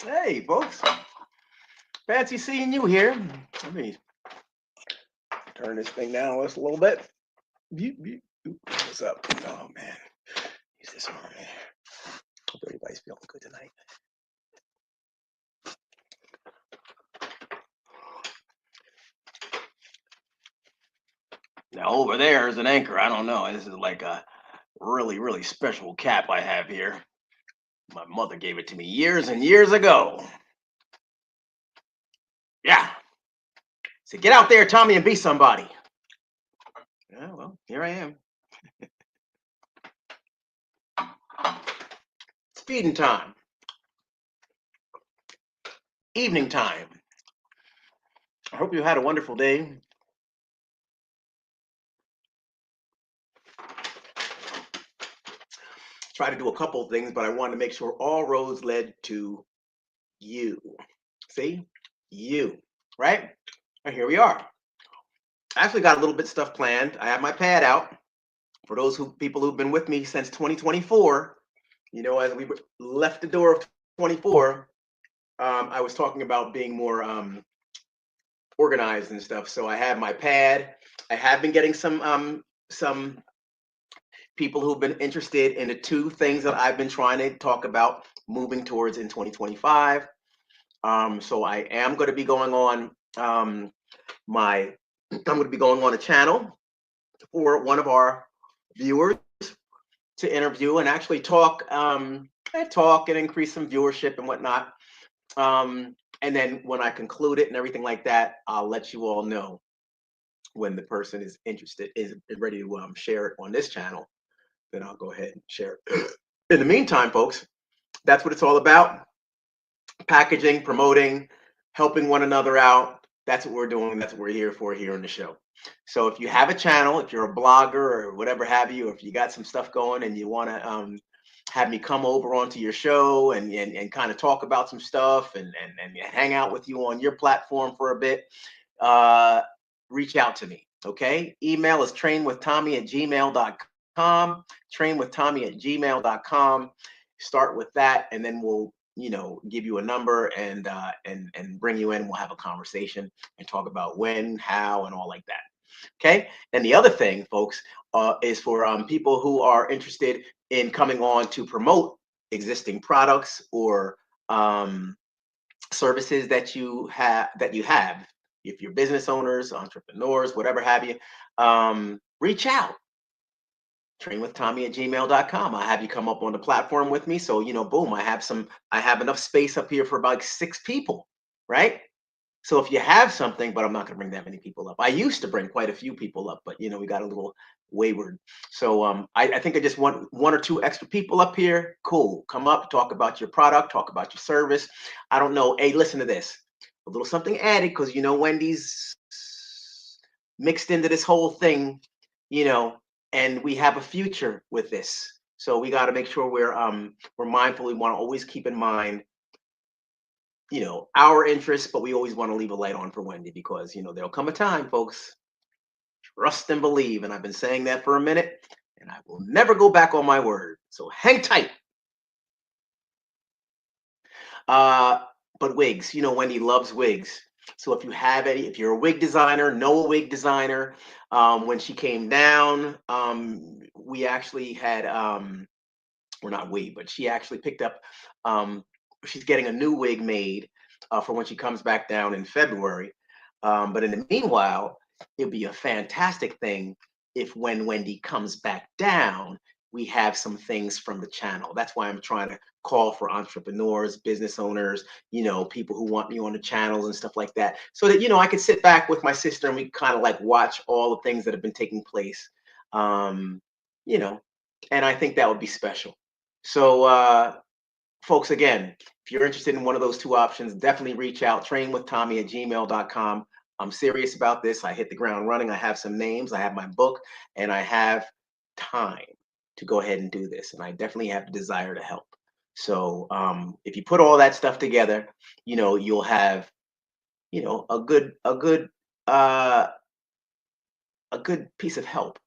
Hey, folks. Fancy seeing you here. Let me turn this thing down just a little bit. What's up? Oh, man. Use this arm here. Hope everybody's feeling good tonight. Now, over there is an anchor. I don't know. This is like a really, really special cap I have here. My mother gave it to me years and years ago. Yeah. So get out there, Tommy, and be somebody. Yeah, well, here I am. It's feeding time, evening time. I hope you had a wonderful day. Try to do a couple of things, but I wanted to make sure all roads led to you. See? You. Right? And here we are. I actually got a little bit stuff planned. I have my pad out. For those people who've been with me since 2024, as we left the door of 24, I was talking about being more organized and stuff. So I have my pad. I have been getting some people who've been interested in the two things that I've been trying to talk about moving towards in 2025. So I am going to be going on my I'm going to be going on a channel for one of our viewers to interview and actually talk and increase some viewership and whatnot. And then when I conclude it and everything like that, I'll let you all know when the person is interested, is ready to share it on this channel. Then I'll go ahead and share it. In the meantime, folks, that's what it's all about. Packaging, promoting, helping one another out. That's what we're doing. That's what we're here for here on the show. So if you have a channel, if you're a blogger or whatever have you, or if you got some stuff going and you want to have me come over onto your show and kind of talk about some stuff and hang out with you on your platform for a bit, reach out to me. Okay. Email is trainwithtommy@gmail.com. Trainwithtommy@gmail.com. Start with that, and then we'll give you a number and bring you in. We'll have a conversation and talk about when, how, and all like that. Okay. And the other thing, folks, is for people who are interested in coming on to promote existing products or services that you have. If you're business owners, entrepreneurs, whatever have you, reach out. Trainwithtommy@gmail.com. I have you come up on the platform with me. So, boom, I have enough space up here for about 6 people, right? So if you have something, but I'm not going to bring that many people up. I used to bring quite a few people up, but we got a little wayward. So I think I just want 1 or 2 extra people up here. Cool. Come up, talk about your product, talk about your service. I don't know. Hey, listen to this. A little something added because Wendy's mixed into this whole thing, you know, and we have a future with this. So we got to make sure we're mindful. We want to always keep in mind our interests, but we always want to leave a light on for Wendy because there'll come a time, folks. Trust and believe, and I've been saying that for a minute, and I will never go back on my word. So hang tight. Uh, but wigs, Wendy loves wigs. So if you're a wig designer, know a wig designer. When she came down, we actually had, we're not we, but she actually picked up. She's getting a new wig made for when she comes back down in February. But in the meanwhile, it'd be a fantastic thing if when Wendy comes back down, we have some things from the channel. That's why I'm trying to call for entrepreneurs, business owners, people who want me on the channels and stuff like that. So that, I could sit back with my sister and we kind of like watch all the things that have been taking place. You know, and I think that would be special. So folks, again, if you're interested in one of those two options, definitely reach out. Trainwithtommy@gmail.com. I'm serious about this. I hit the ground running. I have some names, I have my book, and I have time to go ahead and do this. And I definitely have the desire to help. So if you put all that stuff together, you'll have, a uh, good piece of help.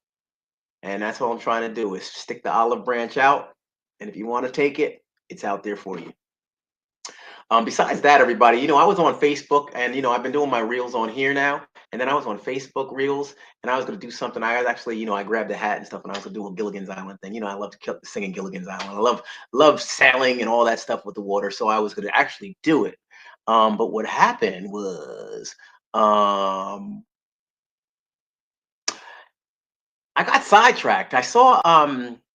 And that's all I'm trying to do is stick the olive branch out. And if you want to take it, it's out there for you. Besides that, everybody, I was on Facebook, and I've been doing my reels on here now. And then I was on Facebook reels, and I was going to do something. I was actually, I grabbed a hat and stuff, and I was going to do a Gilligan's Island thing. I love singing Gilligan's Island. I love sailing and all that stuff with the water. So I was going to actually do it. But what happened was, um, I got sidetracked. I saw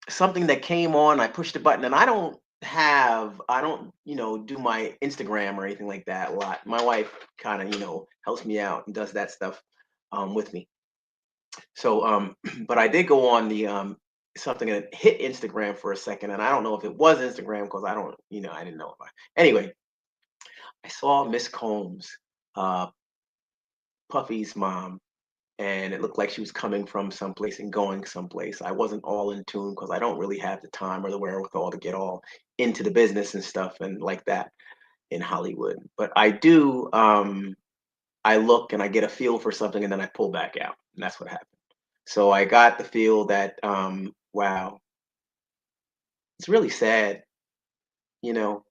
something that came on. I pushed a button, and I don't do my Instagram or anything like that a lot. My wife kind of helps me out and does that stuff with me. So but I did go on the something that hit Instagram for a second, and I don't know if it was Instagram because I don't I didn't know if anyway. I saw Miss Combs, uh, Puffy's mom, and it looked like she was coming from someplace and going someplace. I wasn't all in tune because I don't really have the time or the wherewithal to get all into the business and stuff and like that in Hollywood. But I do. I look and I get a feel for something, and then I pull back out, and that's what happened. So I got the feel that wow, it's really sad, you know.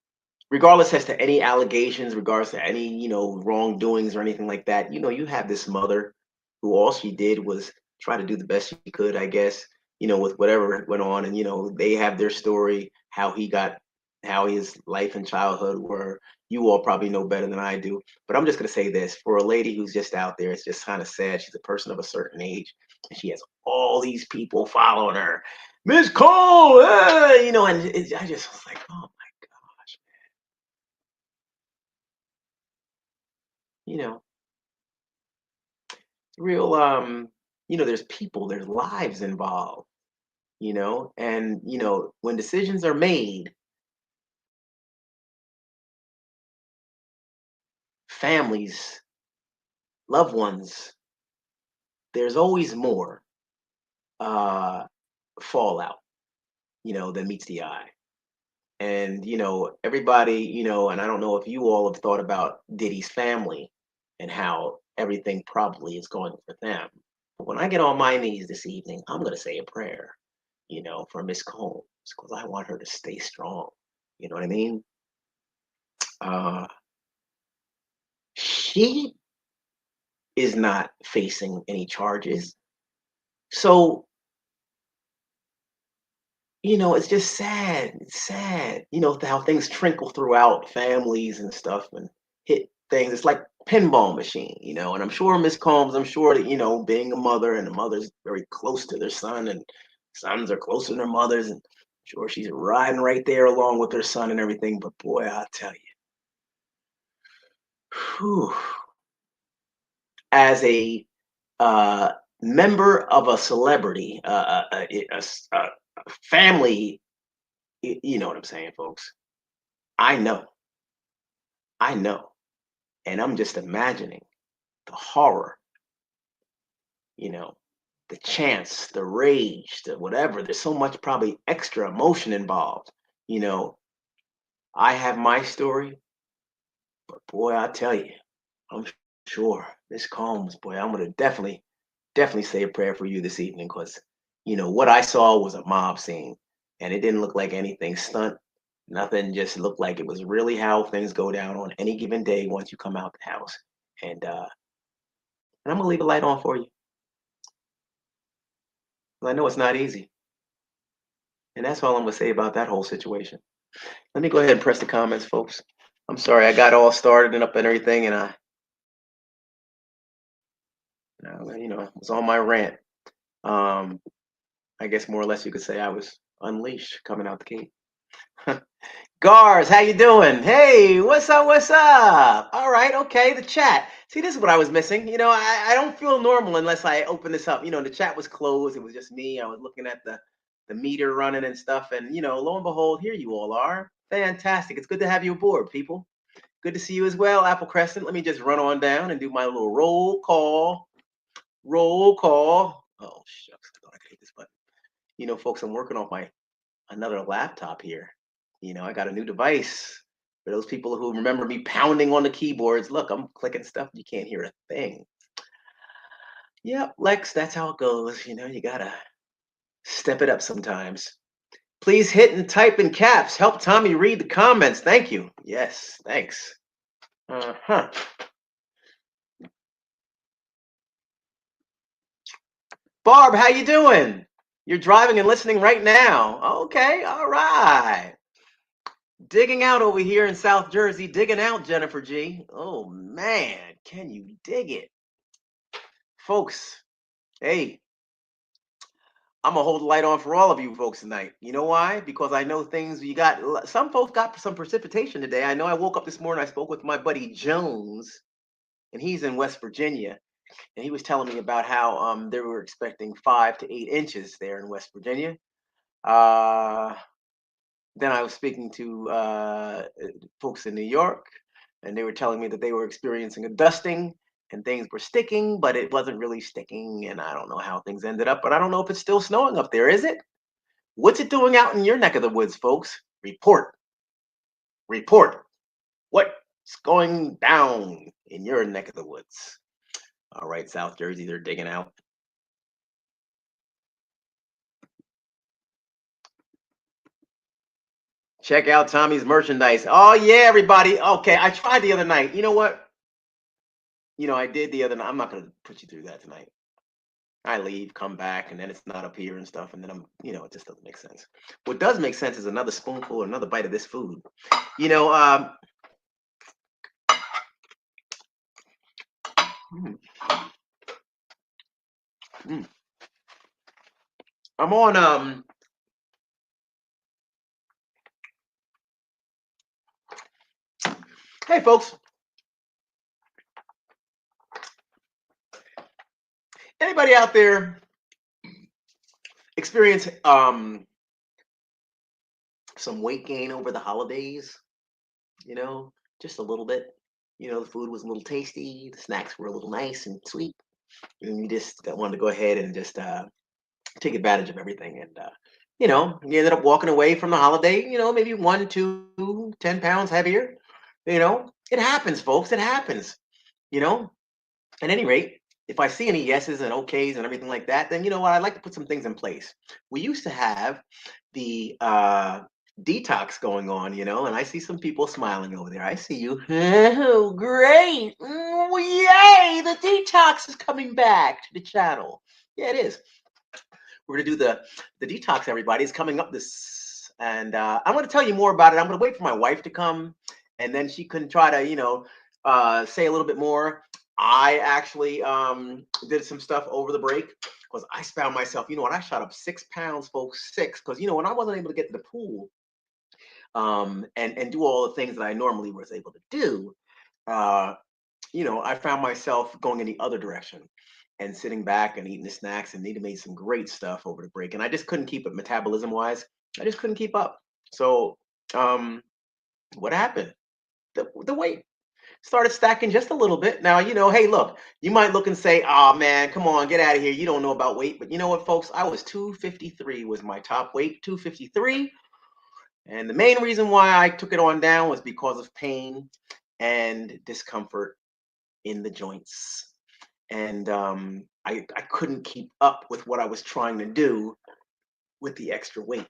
Regardless as to any allegations, regards to any wrongdoings or anything like that, you have this mother who all she did was try to do the best she could, I guess, with whatever went on, and they have their story, how his life and childhood were. You all probably know better than I do, but I'm just gonna say this: for a lady who's just out there, it's just kind of sad. She's a person of a certain age, and she has all these people following her. Miss Cole, and I just was like, oh my gosh, you know, real there's people, there's lives involved, and when decisions are made, families, loved ones, there's always more uh fallout, than meets the eye. And everybody, and I don't know if you all have thought about Diddy's family and how everything probably is going for them. But when I get on my knees this evening, I'm going to say a prayer, for Miss Combs, because I want her to stay strong. You know what I mean? Uh, she is not facing any charges. So, it's just sad. It's sad, how things trickle throughout families and stuff and hit things. It's like pinball machine, and I'm sure Miss Combs, I'm sure that, being a mother and the mother's very close to their son and sons are close to their mothers, and I'm sure she's riding right there along with her son and everything. But boy, I'll tell you, whew, as a uh, member of a celebrity, a family, you know what I'm saying, folks. I know, I know, and I'm just imagining the horror, you know, the chance, the rage, the whatever. There's so much probably extra emotion involved. You know, I have my story, but boy, I tell you, I'm sure Miss Combs, boy, I'm gonna definitely say a prayer for you this evening because what I saw was a mob scene, and it didn't look like anything stunt. Nothing, just looked like it was really how things go down on any given day once you come out the house. And I'm gonna leave a light on for you. 'Cause I know it's not easy. And that's all I'm gonna say about that whole situation. Let me go ahead and press the comments, folks. I'm sorry I got all started and up and everything, and was on my rant. Um, I guess more or less you could say I was unleashed coming out the gate. Gars, how you doing? Hey, what's up? What's up? All right, okay, the chat. See, this is what I was missing. I don't feel normal unless I open this up. The chat was closed. It was just me. I was looking at the meter running and stuff, and lo and behold, here you all are. Fantastic. It's good to have you aboard, people. Good to see you as well, Apple Crescent. Let me just run on down and do my little roll call. Roll call. Oh shucks, I thought I could hit this button. Folks, I'm working on my another laptop here. I got a new device. For those people who remember me pounding on the keyboards, look, I'm clicking stuff. You can't hear a thing. Yep, Lex, that's how it goes. You gotta step it up sometimes. Please hit and type in caps. Help Tommy read the comments. Thank you. Yes, thanks. Uh-huh. Barb, how you doing? You're driving and listening right now. Okay, all right. Digging out over here in South Jersey. Digging out, Jennifer G. Oh man, can you dig it? Folks, hey, I'm gonna hold the light on for all of you folks tonight. You know why? Because I know things you got. Some folks got some precipitation today. I know I woke up this morning. I spoke with my buddy Jones, and he's in West Virginia, and he was telling me about how they were expecting 5 to 8 inches there in West Virginia. Uh, then I was speaking to folks in New York, and they were telling me that they were experiencing a dusting and things were sticking, but it wasn't really sticking. And I don't know how things ended up, but I don't know if it's still snowing up there. Is it? What's it doing out in your neck of the woods, folks? Report, report. What's going down in your neck of the woods? All right, South Jersey, they're digging out. Check out Tommy's merchandise. Oh yeah, everybody. Okay, I tried the other night. You know what? I did the other night. I'm not gonna put you through that tonight. I leave, come back, and then it's not up here and stuff, and then it just doesn't make sense. What does make sense is another spoonful or another bite of this food. You know, mm, mm. I'm on hey folks, anybody out there experience some weight gain over the holidays? You know, just a little bit. The food was a little tasty, the snacks were a little nice and sweet, and you just wanted to go ahead and just take advantage of everything. And you ended up walking away from the holiday, maybe 1, 2, 10 pounds heavier. It happens, folks. It happens. You know, at any rate, if I see any yeses and okays and everything like that, then you know what? I'd like to put some things in place. We used to have the detox going on, and I see some people smiling over there. I see you. Oh, great. Yay. The detox is coming back to the channel. Yeah, it is. We're gonna do the detox. Everybody is coming up this, and I'm gonna tell you more about it. I'm gonna wait for my wife to come, and then she can try to say a little bit more. I actually did some stuff over the break because I found myself. You know what? I shot up 6 pounds, folks. Six, because when I wasn't able to get to the pool and do all the things that I normally was able to do. Uh, I found myself going in the other direction and sitting back and eating the snacks and Nita made some great stuff over the break. And I just couldn't keep it metabolism wise. I just couldn't keep up. So um what happened? The weight started stacking just a little bit. Now, hey, look, you might look and say, oh man, come on, get out of here. You don't know about weight. But you know what, folks? I was 253 was my top weight, 253. And the main reason why I took it on down was because of pain and discomfort in the joints. And I couldn't keep up with what I was trying to do with the extra weight.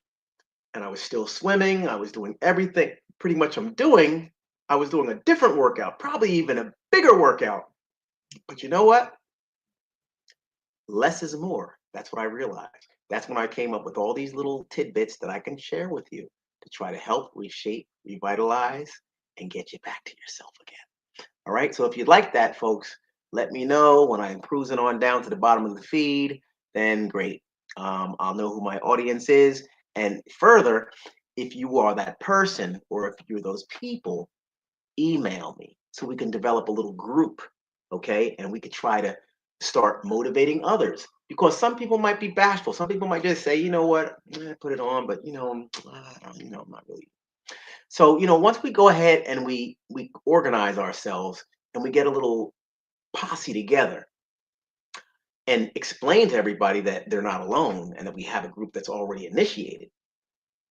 And I was still swimming. I was doing everything pretty much I'm doing. I was doing a different workout, probably even a bigger workout. But you know what? Less is more. That's what I realized. That's when I came up with all these little tidbits that I can share with you to try to help reshape, revitalize, and get you back to yourself again. All right. So if you'd like that, folks, let me know when I'm cruising on down to the bottom of the feed. Then great. I'll know who my audience is. And further, if you are that person or if you're those people, email me so we can develop a little group. Okay. And we could try to start motivating others because some people might be bashful. Some people might just say, you know what, put it on, but I'm not really. So, once we go ahead and we organize ourselves and we get a little posse together and explain to everybody that they're not alone and that we have a group that's already initiated,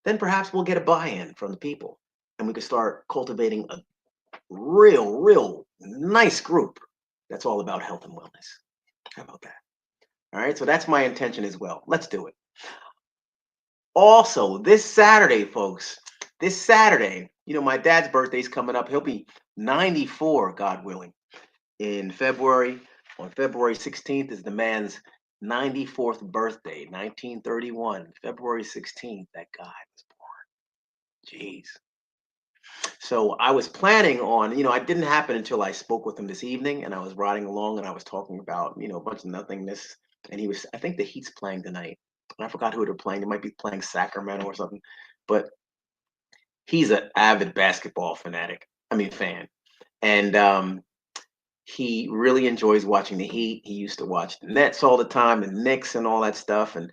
then perhaps we'll get a buy-in from the people and we can start cultivating a real nice group that's all about health and wellness. How about that? All right, so that's my intention as well. Let's do it. Also, this Saturday, folks, this Saturday, my dad's birthday's coming up. He'll be 94, God willing, in February. On February 16th is the man's 94th birthday, 1931. February 16th, that guy was born. Jeez. So I was planning on, it didn't happen until I spoke with him this evening and I was riding along and I was talking about, a bunch of nothingness. And I think the Heat's playing tonight. And I forgot who they're playing. They might be playing Sacramento or something. But he's an avid basketball fan. And he really enjoys watching the Heat. He used to watch the Nets all the time and Knicks and all that stuff and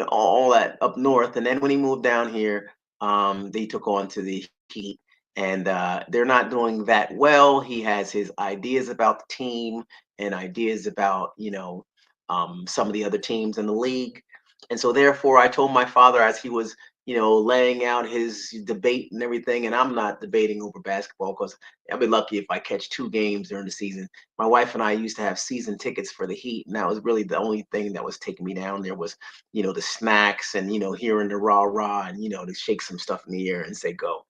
all that up north. And then when he moved down here, they took on to the Heat and they're not doing that well. He has his ideas about the team and ideas about some of the other teams in the league. And so therefore I told my father as he was laying out his debate and everything, and I'm not debating over basketball because I'll be lucky if I catch 2 games during the season. My wife and I used to have season tickets for the Heat, and that was really the only thing that was taking me down there was, the snacks and, hearing the rah rah and, to shake some stuff in the air and say go.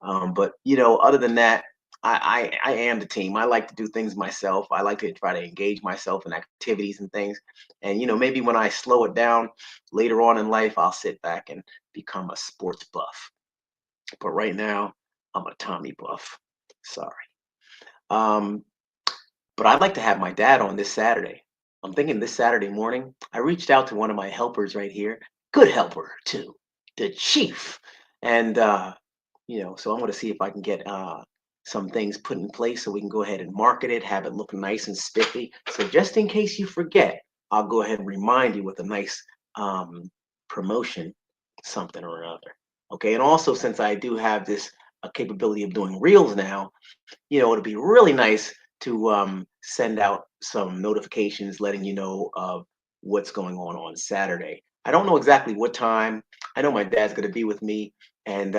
But, other than that, I am the team. I like to do things myself. I like to try to engage myself in activities and things. And, maybe when I slow it down later on in life, I'll sit back and become a sports buff. But right now, I'm a Tommy buff. Sorry. Um, but I'd like to have my dad on this Saturday. I'm thinking this Saturday morning. I reached out to one of my helpers right here. Good helper, too. The chief. And so I'm going to see if I can get some things put in place so we can go ahead and market it, have it look nice and spiffy. So just in case you forget, I'll go ahead and remind you with a nice promotion, something or another. Okay, and also since I do have this capability of doing reels now, it'll be really nice to send out some notifications letting you know of what's going on Saturday. I don't know exactly what time. I know my dad's going to be with me, and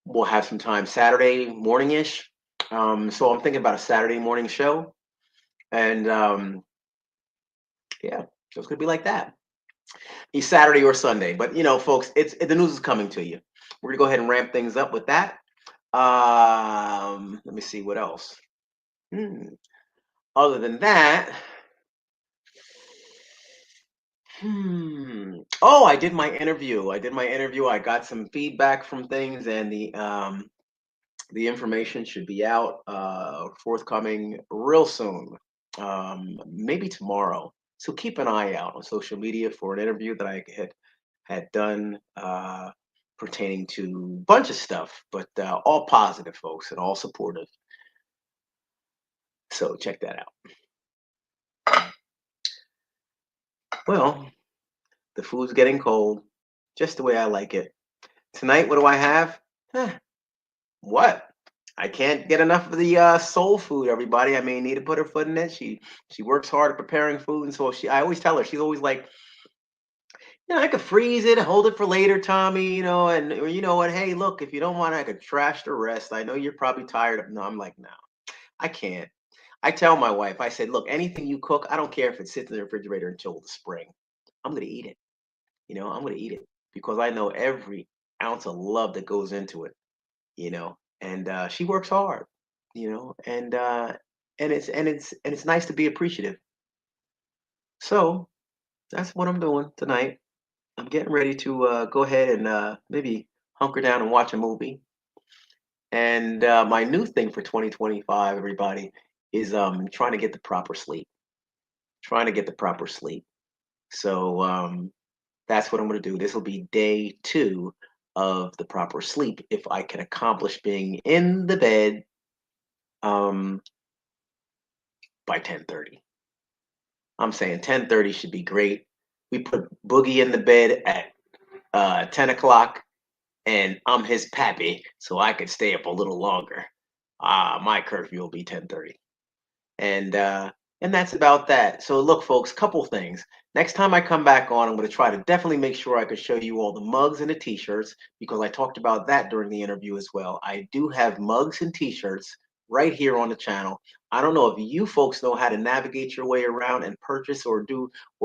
we'll have some time Saturday morning-ish. So I'm thinking about a Saturday morning show, and yeah, so it's gonna be like that. It's Saturday or Sunday, but folks, the news is coming to you. We're gonna go ahead and ramp things up with that. Let me see what else. Hmm. Other than that, oh, I did my interview. I got some feedback from things, and the information should be out forthcoming real soon, maybe tomorrow. So keep an eye out on social media for an interview that I had done pertaining to a bunch of stuff, but all positive, folks, and all supportive. So check that out. Well, the food's getting cold, just the way I like it. Tonight, what do I have? What? I can't get enough of the soul food, everybody. I mean, need to put her foot in it. She works hard at preparing food, and so I always tell her, she's always like, I could freeze it, hold it for later, Tommy, and or you know what, hey, look, if you don't want, I could trash the rest. I know you're probably tired of. No, I'm like, no, I can't. I tell my wife, I said, look, anything you cook, I don't care if it sits in the refrigerator until the spring. I'm gonna eat it. I'm gonna eat it because I know every ounce of love that goes into it. And she works hard, and it's nice to be appreciative. So that's what I'm doing tonight. I'm getting ready to go ahead and maybe hunker down and watch a movie. And my new thing for 2025, everybody, is trying to get the proper sleep. Trying to get the proper sleep. So that's what I'm going to do. This will be day 2 of the proper sleep if I can accomplish being in the bed um, by 10:30. I'm saying 10:30 should be great. We put Boogie in the bed at 10 o'clock, and I'm his pappy, so I could stay up a little longer. My curfew will be 10:30, and that's about that. So look, folks, couple things. Next time I come back on, I'm going to try to definitely make sure I could show you all the mugs and the t-shirts because I talked about that during the interview as well. I do have mugs and t-shirts right here on the channel. I don't know if you folks know how to navigate your way around and purchase or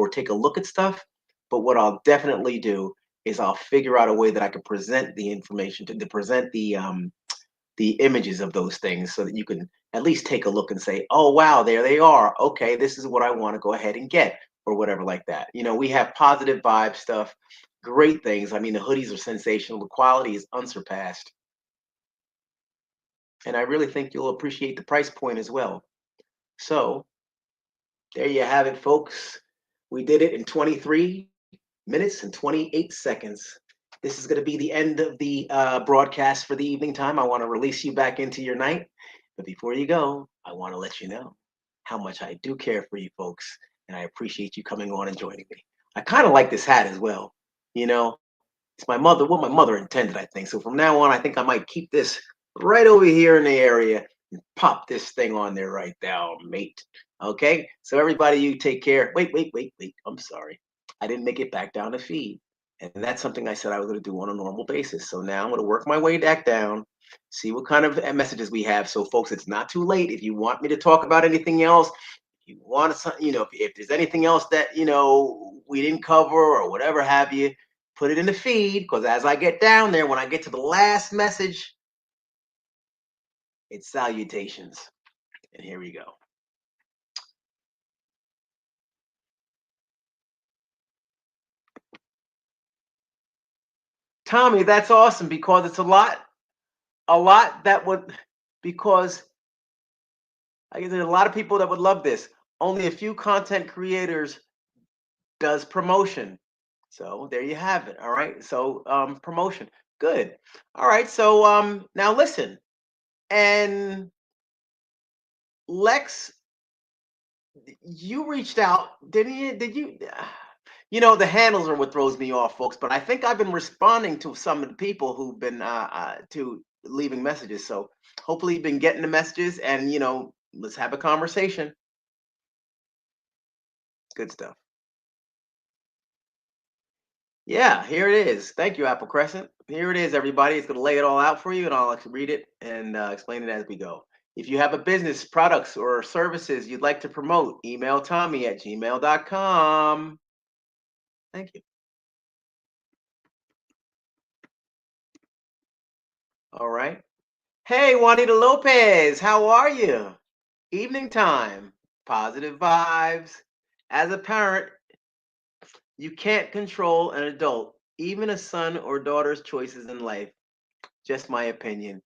take a look at stuff. But what I'll definitely do is I'll figure out a way that I can present the information to present the images of those things so that you can at least take a look and say, oh, wow, there they are. Okay, this is what I want to go ahead and get or whatever like that. We have positive vibe stuff, great things. I mean, the hoodies are sensational. The quality is unsurpassed. And I really think you'll appreciate the price point as well. So there you have it, folks. We did it in 23 minutes and 28 seconds. This is going to be the end of the broadcast for the evening time. I want to release you back into your night. But before you go, I want to let you know how much I do care for you folks. And I appreciate you coming on and joining me. I kind of like this hat as well. You know, it's what my mother intended, I think. So from now on, I think I might keep this right over here in the area and pop this thing on there right now, mate. Okay. So everybody, you take care. Wait. I'm sorry. I didn't make it back down the feed. And that's something I said I was going to do on a normal basis. So now I'm going to work my way back down, see what kind of messages we have. So, folks, it's not too late. If you want me to talk about anything else, if you want to, if there's anything else that, we didn't cover or whatever have you, put it in the feed. Because as I get down there, when I get to the last message, it's salutations. And here we go. Tommy, that's awesome because it's a lot that would, because I guess there's a lot of people that would love this. Only a few content creators does promotion. So there you have it. All right. So promotion. Good. All right. So now listen. And Lex, you reached out, didn't you? Did you? The handles are what throws me off, folks. But I think I've been responding to some of the people who've been to leaving messages. So hopefully you've been getting the messages, and let's have a conversation. Good stuff. Yeah, here it is. Thank you, Apple Crescent. Here it is, everybody. It's going to lay it all out for you, and I'll read it and explain it as we go. If you have a business, products, or services you'd like to promote, email Tommy@gmail.com. Thank you. All right. Hey, Juanita Lopez, how are you? Evening time, positive vibes. As a parent, you can't control an adult, even a son or daughter's choices in life. Just my opinion.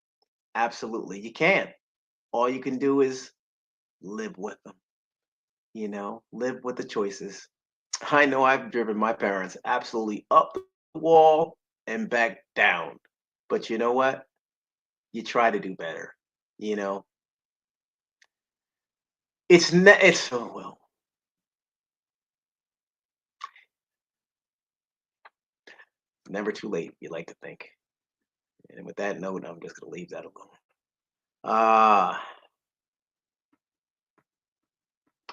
Absolutely. You can't. All you can do is live with them, live with the choices. I know I've driven my parents absolutely up the wall and back down. But you know what? You try to do better. You know, it's oh well. Never too late, you like to think. And with that note, I'm just gonna leave that alone. Uh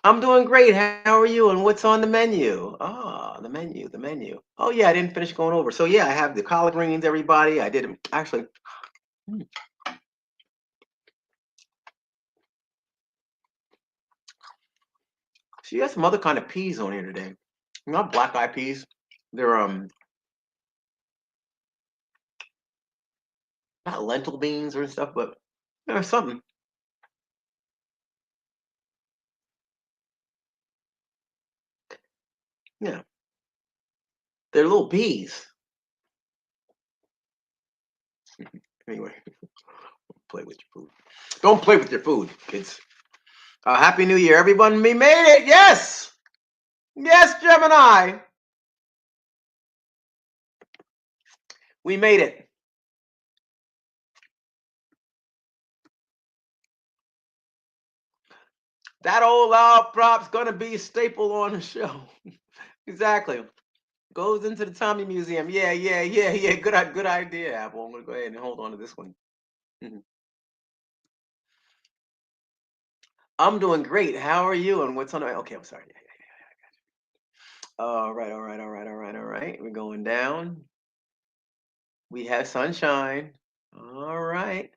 I'm doing great. How are you? And what's on the menu? The menu. Oh yeah, I didn't finish going over. So yeah, I have the collard greens, everybody. I did them actually. hmm, So you got some other kind of peas on here today. Not black eyed peas. They're not lentil beans or stuff, but there's something. Yeah, they're little peas. Anyway, play with your food. Don't play with your food, kids. Happy New Year, everyone. We made it. Yes, yes, Gemini. We made it. That old loud prop's gonna be a staple on the show. Exactly. Goes into the Tommy Museum. Yeah. Good idea, Apple. I'm gonna go ahead and hold on to this one. Mhm. I'm doing great. How are you? And what's on the okay, I'm sorry. All right. We're going down. We have sunshine. All right.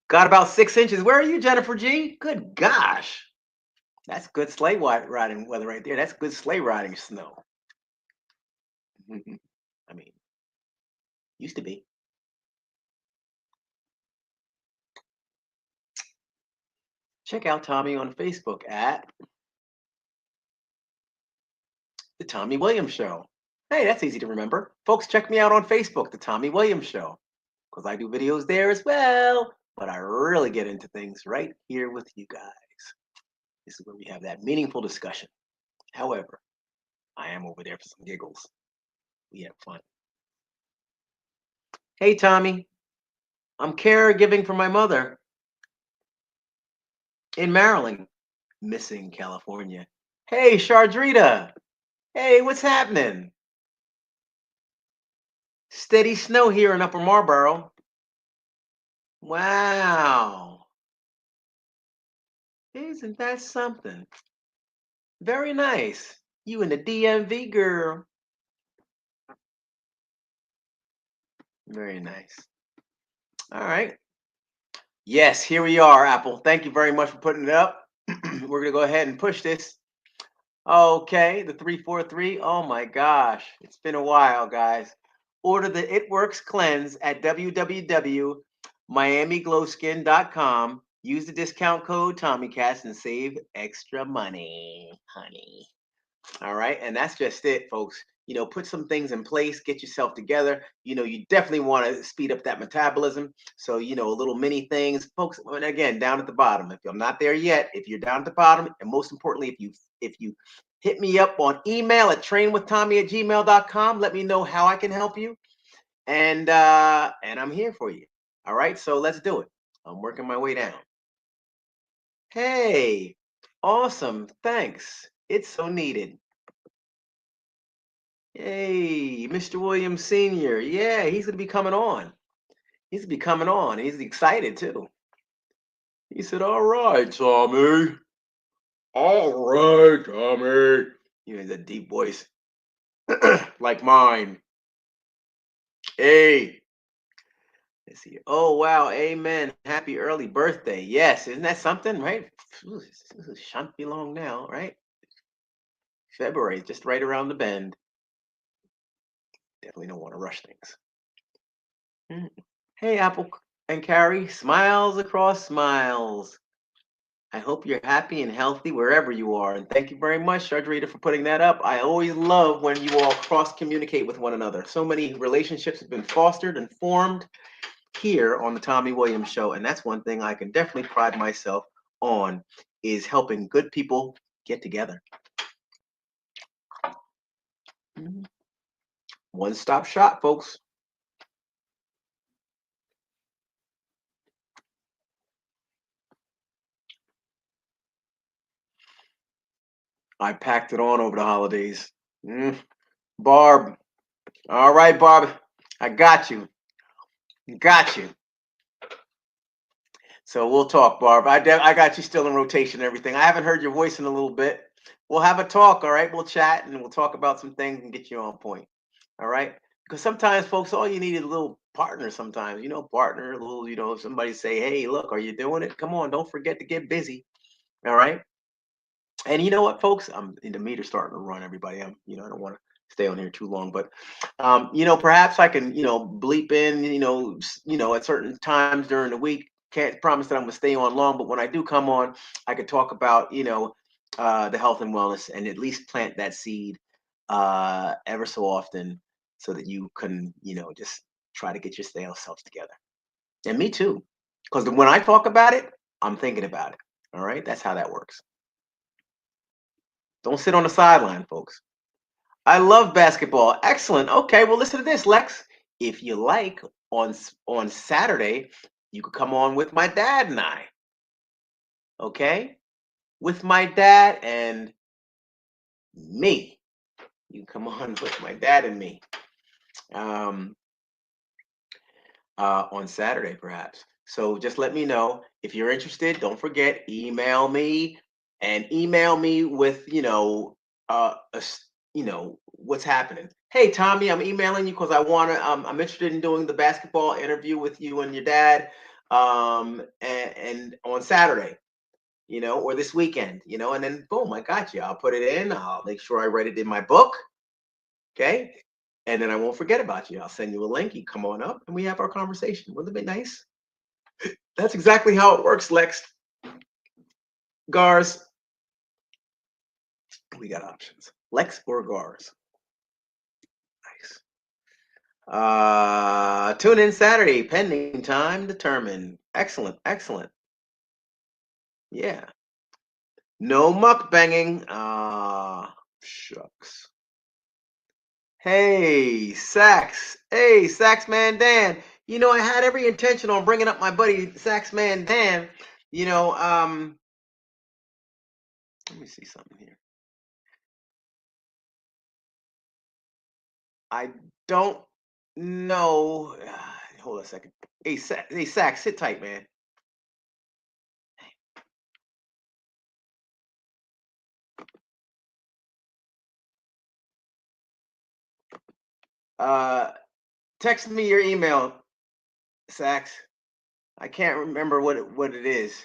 Got about 6 inches. Where are you, Jennifer G? Good gosh. That's good sleigh riding weather right there. That's good sleigh riding snow. I mean, used to be. Check out Tommy on Facebook at The Tommy Williams Show. Hey, that's easy to remember. Folks, check me out on Facebook, The Tommy Williams Show, because I do videos there as well. But I really get into things right here with you guys. This is where we have that meaningful discussion. However, I am over there for some giggles. We have fun. Hey, Tommy, I'm caregiving for my mother in Maryland, missing California. Hey, Shardrita. Hey, what's happening? Steady snow here in Upper Marlboro. Wow. Isn't that something? Very nice. You in the DMV, girl. Very nice. All right. Yes, here we are, Apple. Thank you very much for putting it up. We're going to go ahead and push this. Okay, the 343. Oh my gosh. It's been a while, guys. Order the It Works cleanse at www.miamiglowskin.com. Use the discount code TommyCast and save extra money, honey. All right. And that's just it, folks. Put some things in place, get yourself together. You definitely want to speed up that metabolism. So, little mini things, folks. And again, down at the bottom. If I'm not there yet, if you're down at the bottom, and most importantly, if you hit me up on email at trainwithtommy@gmail.com, let me know how I can help you. And I'm here for you. All right. So let's do it. I'm working my way down. Hey, awesome. Thanks. It's so needed. Hey, Mr. Williams Sr. Yeah, he's gonna be coming on. He's gonna be coming on. He's excited too. He said, "All right, Tommy. All right, Tommy." He has a deep voice, like mine. Hey, let's see. Oh wow, amen. Happy early birthday. Yes, isn't that something, right? This shan't be long now, right? February, just right around the bend. Definitely don't want to rush things. Mm. Hey, Apple and Carrie, smiles across smiles. I hope you're happy and healthy wherever you are. And thank you very much, Shardrita, for putting that up. I always love when you all cross communicate with one another. So many relationships have been fostered and formed here on the Tommy Williams Show. And that's one thing I can definitely pride myself on is helping good people get together. One-stop shop, folks. I packed it on over the holidays. Barb. All right, Barb. I got you. Got you. So we'll talk, Barb. I got you still in rotation and everything. I haven't heard your voice in a little bit. We'll have a talk, all right? We'll chat and we'll talk about some things and get you on point. All right? Because sometimes, folks, all you need is a little partner sometimes, partner, a little, somebody say, hey, look, are you doing it? Come on, don't forget to get busy. All right. And you know what, folks? I'm in the meter starting to run, everybody. I don't want to stay on here too long, but perhaps I can, bleep in, at certain times during the week. Can't promise that I'm gonna stay on long, but when I do come on, I could talk about, the health and wellness and at least plant that seed ever so often so that you can, just try to get your self together. And me too. Because when I talk about it, I'm thinking about it. All right. That's how that works. Don't sit on the sideline, folks. I love basketball. Excellent. Okay, well, listen to this, Lex. If you like, on Saturday, you could come on with my dad and I. Okay, with my dad and me. You can come on with my dad and me. Um, on Saturday, perhaps. So just let me know if you're interested. Don't forget, email me and email me with what's happening. Hey Tommy, I'm emailing you because I want to. I'm interested in doing the basketball interview with you and your dad, and on Saturday, or this weekend, and then boom, I got you. I'll put it in. I'll make sure I write it in my book. Okay, and then I won't forget about you. I'll send you a link. You come on up, and we have our conversation. Wouldn't it be nice? That's exactly how it works, Lex. Gars, we got options. Lex or Gars. Nice. Tune in Saturday, pending time determined. Excellent, excellent. Yeah. No mukbanging. Ah, shucks. Hey, Sax. Hey, Sax Man Dan. I had every intention on bringing up my buddy Sax Man Dan. You know, um, Let me see something here. I don't know. Hold on a second. Hey, Sax, sit tight, man. Uh, Text me your email, Sax. I can't remember what it is.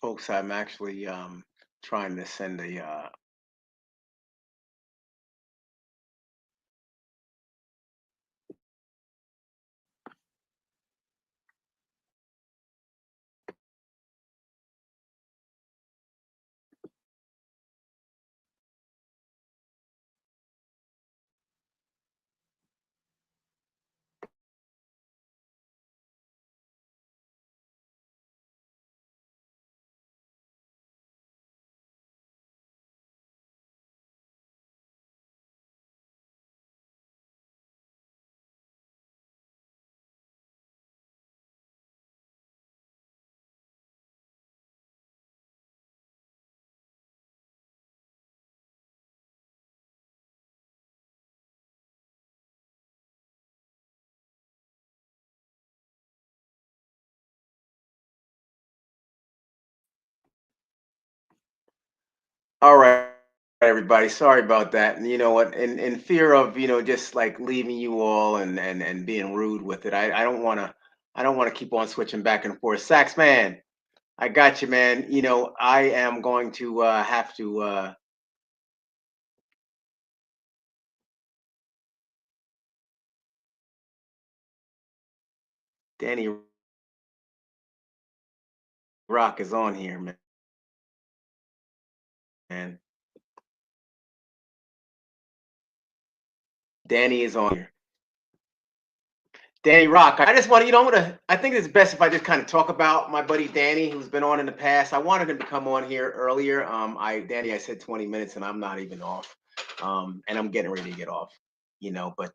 Folks, I'm actually trying to send a All right, everybody. Sorry about that. And you know what? In fear of just like leaving you all and being rude with it, I don't want to keep on switching back and forth. Sax man, I got you, man. I am going to have to. Danny Rock is on here, man. Danny is on here. Danny Rock. I just want to, I think it's best if I just kind of talk about my buddy Danny, who's been on in the past. I wanted him to come on here earlier. Danny, I said 20 minutes and I'm not even off. And I'm getting ready to get off, but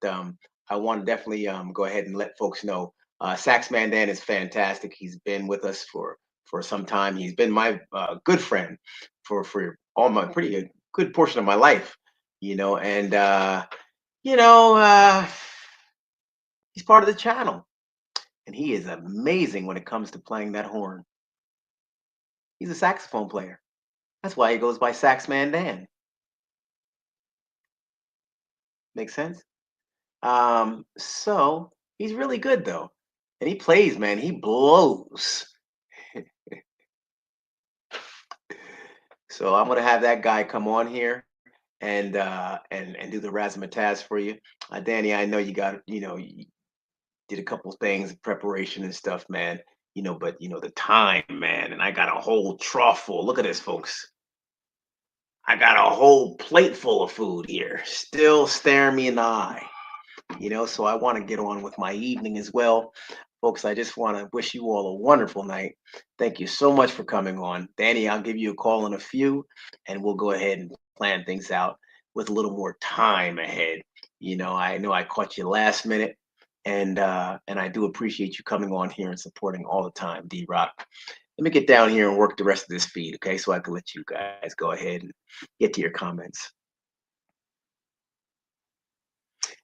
I want to definitely go ahead and let folks know. Sax Mandan is fantastic. He's been with us for some time. He's been my good friend for all my pretty good portion of my life, and you know, uh, he's part of the channel. And he is amazing when it comes to playing that horn. He's a saxophone player. That's why he goes by Saxman Dan. Makes sense? So he's really good though. And he plays, man, he blows. So I'm gonna have that guy come on here and do the razzmatazz for you. Danny, I know you got you did a couple things, preparation and stuff, man. But the time, man, and I got a whole trough full. Look at this, folks. I got a whole plate full of food here, still staring me in the eye. So I want to get on with my evening as well. Folks, I just want to wish you all a wonderful night. Thank you so much for coming on. Danny, I'll give you a call in a few and we'll go ahead and plan things out with a little more time ahead. I know I caught you last minute and I do appreciate you coming on here and supporting all the time, D Rock. Let me get down here and work the rest of this feed, okay? So I can let you guys go ahead and get to your comments.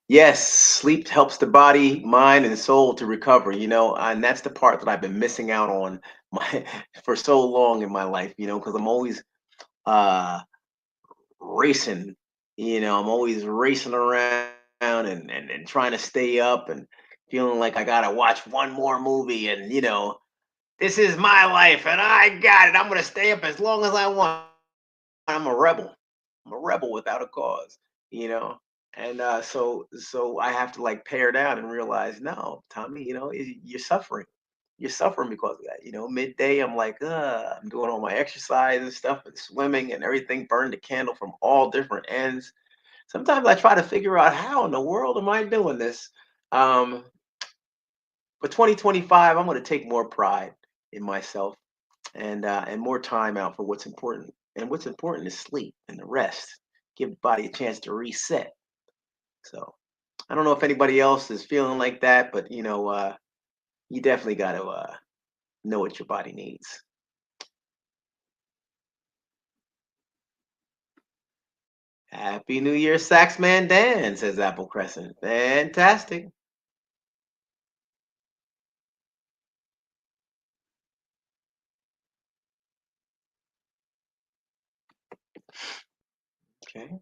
Yes, sleep helps the body, mind, and soul to recover, and that's the part that I've been missing out on my for so long in my life, because I'm always uh racing, I'm always racing around and trying to stay up and feeling like I gotta watch one more movie and this is my life and I got it. I'm gonna stay up as long as I want. I'm a rebel. I'm a rebel without a cause, you know. And so I have to like pare down and realize, no, Tommy, you're suffering. You're suffering because of that. Midday, I'm like, I'm doing all my exercise and stuff and swimming and everything, burn the candle from all different ends. Sometimes I try to figure out how in the world am I doing this. Um, for 2025, I'm going to take more pride in myself and more time out for what's important. And what's important is sleep and the rest. Give the body a chance to reset. So I don't know if anybody else is feeling like that, but you definitely got to know what your body needs. Happy New Year, Saxman Dan, says Apple Crescent. Fantastic. Okay.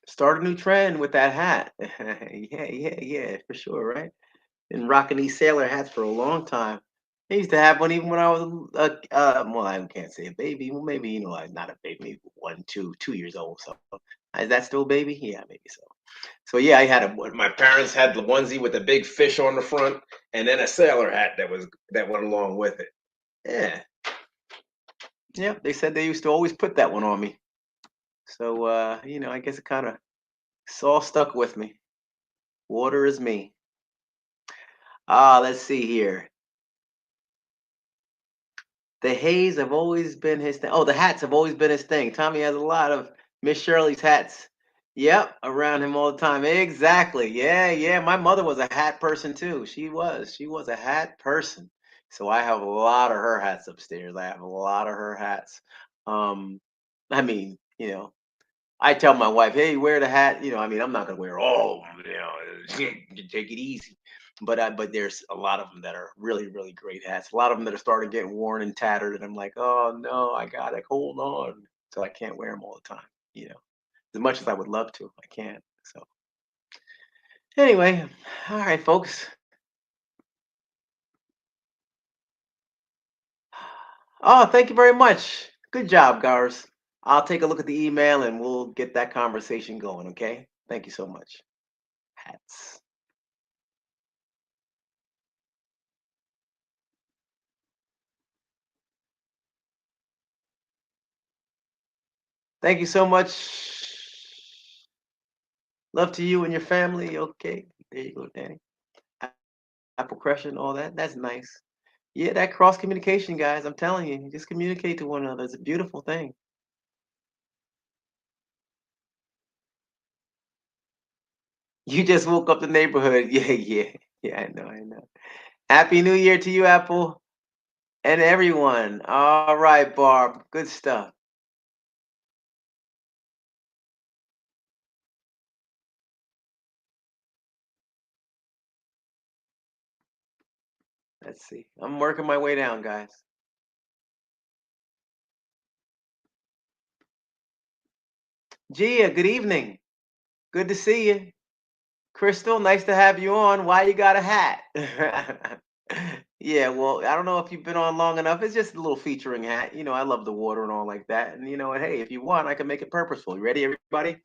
Start a new trend with that hat. Yeah, yeah, yeah, for sure, right? Been rocking these sailor hats for a long time. I used to have one even when I was well, I can't say a baby. Well, maybe like not a baby, maybe 2 years old. So is that still a baby? Yeah, maybe so. So yeah, I had my parents had the onesie with a big fish on the front, and then a sailor hat that went along with it. Yeah, yeah. They said they used to always put that one on me. So I guess it kind of it's all stuck with me. Water is me. Let's see here. The haze have always been his thing. Oh, the hats have always been his thing. Tommy has a lot of Miss Shirley's hats. Yep, around him all the time. Exactly. Yeah, yeah. My mother was a hat person too. She was. She was a hat person. So I have a lot of her hats upstairs. I have a lot of her hats. I mean, I tell my wife, "Hey, wear the hat." I mean, I'm not gonna wear all. Take it easy. But there's a lot of them that are really, really great hats. A lot of them that are starting getting worn and tattered, and I'm like, "Oh no, I gotta hold on." So I can't wear them all the time. As much as I would love to, I can't. So anyway, all right, folks. Oh, thank you very much. Good job, Gars. I'll take a look at the email and we'll get that conversation going. Okay. Thank you so much. Hats. Thank you so much. Love to you and your family. Okay. There you go, Danny. Apple crush and all that. That's nice. Yeah, that cross communication, guys. I'm telling you, just communicate to one another. It's a beautiful thing. You just woke up the neighborhood. Yeah, yeah. Yeah, I know, I know. Happy New Year to you, Apple, and everyone. All right, Barb. Good stuff. Let's see. I'm working my way down, guys. Gia, good evening. Good to see you. Crystal, nice to have you on. Why you got a hat? Yeah, well, I don't know if you've been on long enough. It's just a little featuring hat. I love the water and all like that. And you know what? Hey, if you want, I can make it purposeful. You ready, everybody?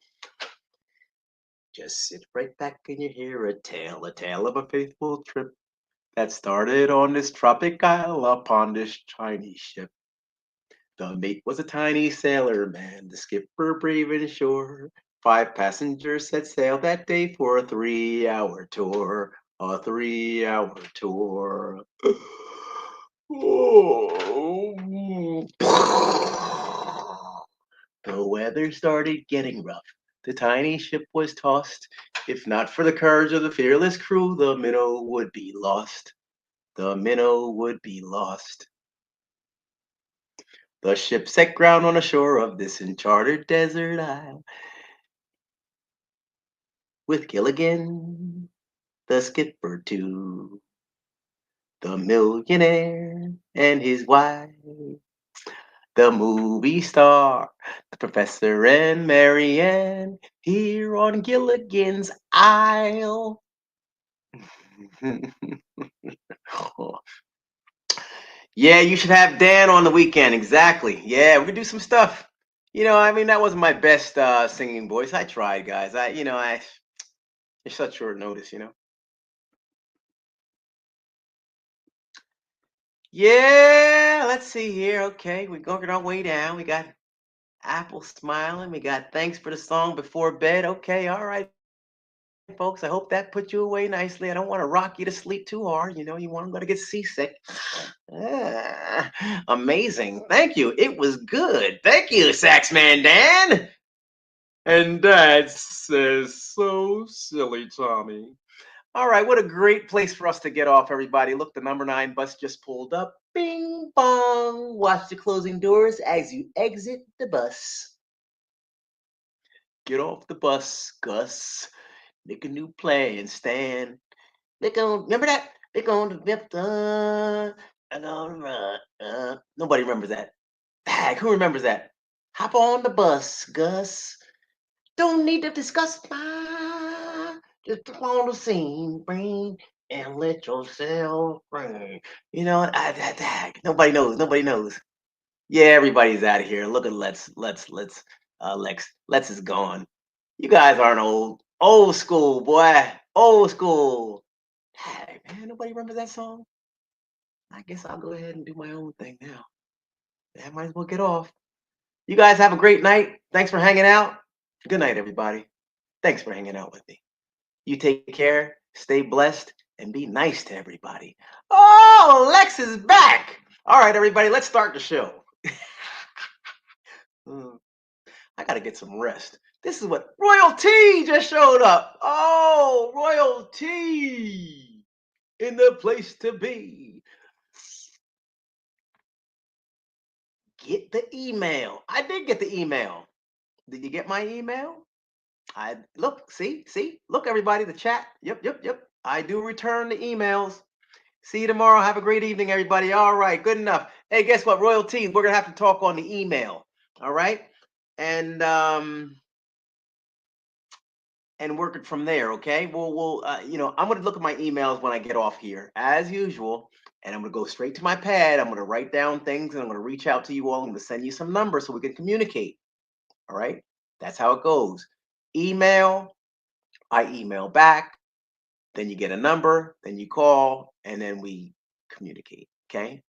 Just sit right back and you hear a tale of a faithful trip that started on this tropic isle upon this Chinese ship. The mate was a tiny sailor man, the skipper brave and sure. 5 passengers set sail that day for a 3 hour tour. A 3 hour tour. Oh. The weather started getting rough. The tiny ship was tossed. If not for the courage of the fearless crew, the minnow would be lost. The minnow would be lost. The ship set ground on the shore of this uncharted desert isle, with Gilligan, the skipper too, the millionaire and his wife, the movie star, the professor and Marianne, here on Gilligan's Isle. Yeah, you should have Dan on the weekend. Exactly. Yeah, we could do some stuff. I mean, that wasn't my best singing voice. I tried, guys. It's such short notice. Yeah, let's see here. Okay, we're going our way down. We got Apple smiling. We got thanks for the song before bed. Okay, all right, folks. I hope that put you away nicely. I don't want to rock you to sleep too hard. You want to get seasick. Amazing. Thank you. It was good. Thank you, Saxman Dan. And Dad says, so silly, Tommy. All right, what a great place for us to get off, everybody. Look, the number 9 bus just pulled up. Bing bong. Watch the closing doors as you exit the bus. Get off the bus, Gus. Make a new plan, Stan. Remember that? They're going to Vipton. I'm gonna run. Nobody remembers that. Heck, who remembers that? Hop on the bus, Gus. Don't need to discuss my. Just jump on the scene, bring and let yourself ring. Nobody knows. Nobody knows. Yeah, everybody's out of here. Look at Lex. Lex is gone. You guys aren't old. Old school, boy. Old school. Hey, man, nobody remembers that song? I guess I'll go ahead and do my own thing now. I might as well get off. You guys have a great night. Thanks for hanging out. Good night, everybody. Thanks for hanging out with me. You take care, stay blessed, and be nice to everybody. Oh, Lex is back. All right, everybody, let's start the show. I got to get some rest. This is what Royalty just showed up. Oh, Royalty in the place to be. Get the email. I did get the email. Did you get my email? I look, see, look, everybody, the chat. Yep. I do return the emails. See you tomorrow. Have a great evening, everybody. All right, good enough. Hey, guess what? Royalty, we're gonna have to talk on the email. All right, and work it from there. Okay. We'll I'm gonna look at my emails when I get off here, as usual, and I'm gonna go straight to my pad. I'm gonna write down things, and I'm gonna reach out to you all. I'm gonna send you some numbers so we can communicate. All right. That's how it goes. Email. I email back. Then you get a number. Then you call, and then we communicate. Okay.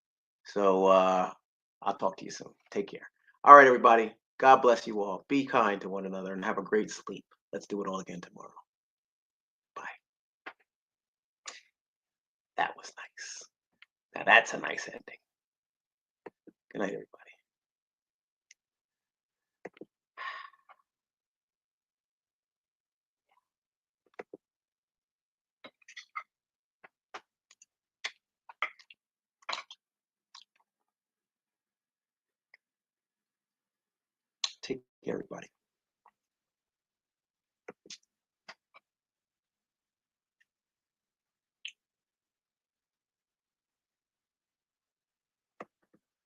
So I'll talk to you soon. Take care. All right, everybody. God bless you all. Be kind to one another and have a great sleep. Let's do it all again tomorrow. Bye. That was nice. Now that's a nice ending. Good night, everybody. Take care, everybody.